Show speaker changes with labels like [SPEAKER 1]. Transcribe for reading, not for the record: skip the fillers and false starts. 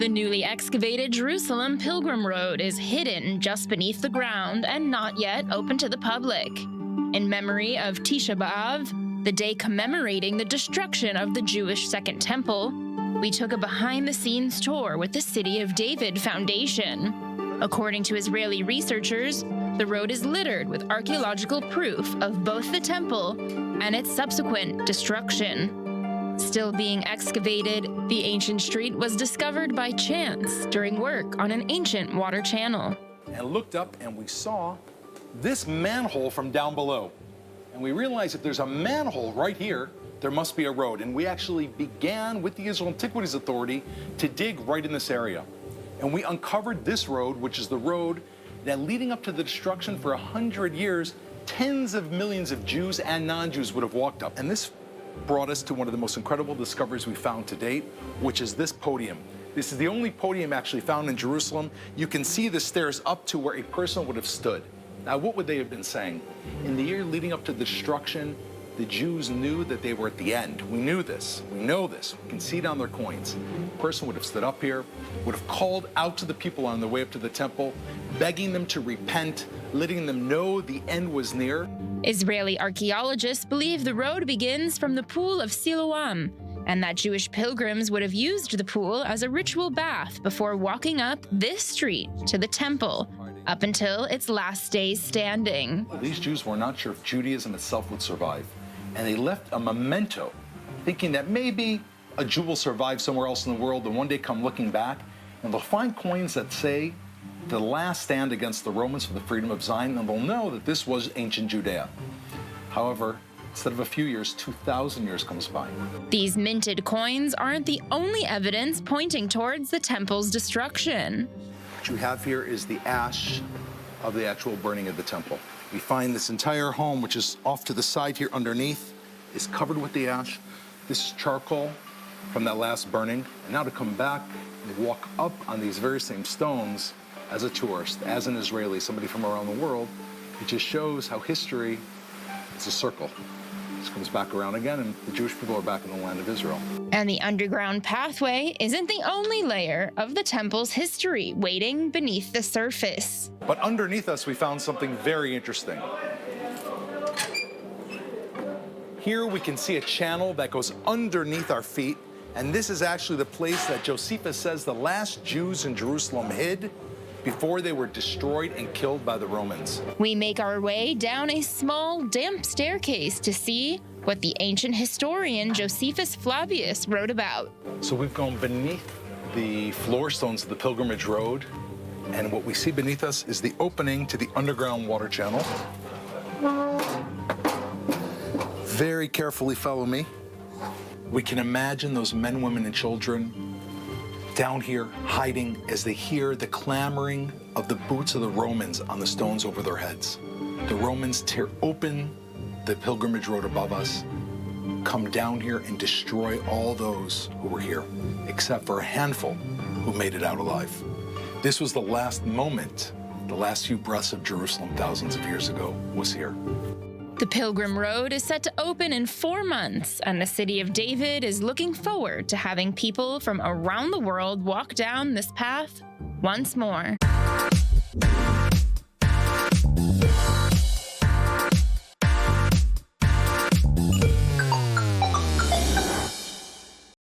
[SPEAKER 1] The newly excavated Jerusalem Pilgrim Road is hidden just beneath the ground and not yet open to the public. In memory of Tisha B'Av, the day commemorating the destruction of the Jewish Second Temple, we took a behind-the-scenes tour with the City of David Foundation. According to Israeli researchers, the road is littered with archaeological proof of both the temple and its subsequent destruction. Still being excavated, the ancient street was discovered by chance during work on an ancient water channel.
[SPEAKER 2] And looked up and we saw this manhole from down below. And we realized if there's a manhole right here, there must be a road. And we actually began with the Israel Antiquities Authority to dig right in this area. And we uncovered this road, which is the road that leading up to the destruction for 100 years, tens of millions of Jews and non-Jews would have walked up. And this brought us to one of the most incredible discoveries we found to date, which is this podium. This is the only podium actually found in Jerusalem. You can see the stairs up to where a person would have stood. Now, what would they have been saying? In the year leading up to the destruction, the Jews knew that they were at the end. We knew this. We know this. We can see it on their coins. A person would have stood up here, would have called out to the people on their way up to the temple, begging them to repent, letting them know the end was near.
[SPEAKER 1] Israeli archaeologists believe the road begins from the Pool of Siloam, and that Jewish pilgrims would have used the pool as a ritual bath before walking up this street to the temple, up until its last days standing.
[SPEAKER 2] These Jews were not sure if Judaism itself would survive, and they left a memento, thinking that maybe a Jew will survive somewhere else in the world and one day come looking back, and they'll find coins that say the last stand against the Romans for the freedom of Zion, and they'll know that this was ancient Judea. However, instead of a few years, 2,000 years comes by.
[SPEAKER 1] These minted coins aren't the only evidence pointing towards the temple's destruction.
[SPEAKER 2] What you have here is the ash of the actual burning of the temple. We find this entire home, which is off to the side here underneath, is covered with the ash. This is charcoal from that last burning. And now to come back and walk up on these very same stones as a tourist, as an Israeli, somebody from around the world, it just shows how history is a circle. This comes back around again, and the Jewish people are back in the land of Israel.
[SPEAKER 1] And the underground pathway isn't the only layer of the temple's history waiting beneath the surface.
[SPEAKER 2] But underneath us, we found something very interesting. Here we can see a channel that goes underneath our feet, and this is actually the place that Josephus says the last Jews in Jerusalem hid before they were destroyed and killed by the Romans.
[SPEAKER 1] We make our way down a small, damp staircase to see what the ancient historian Josephus Flavius wrote about.
[SPEAKER 2] So we've gone beneath the floor stones of the Pilgrimage Road, and what we see beneath us is the opening to the underground water channel. Very carefully follow me. We can imagine those men, women, and children down here hiding as they hear the clamoring of the boots of the Romans on the stones over their heads. The Romans tear open the Pilgrimage Road above us, come down here and destroy all those who were here, except for a handful who made it out alive. This was the last moment, the last few breaths of Jerusalem thousands of years ago was here.
[SPEAKER 1] The Pilgrim Road is set to open in 4 months, and the City of David is looking forward to having people from around the world walk down this path once more.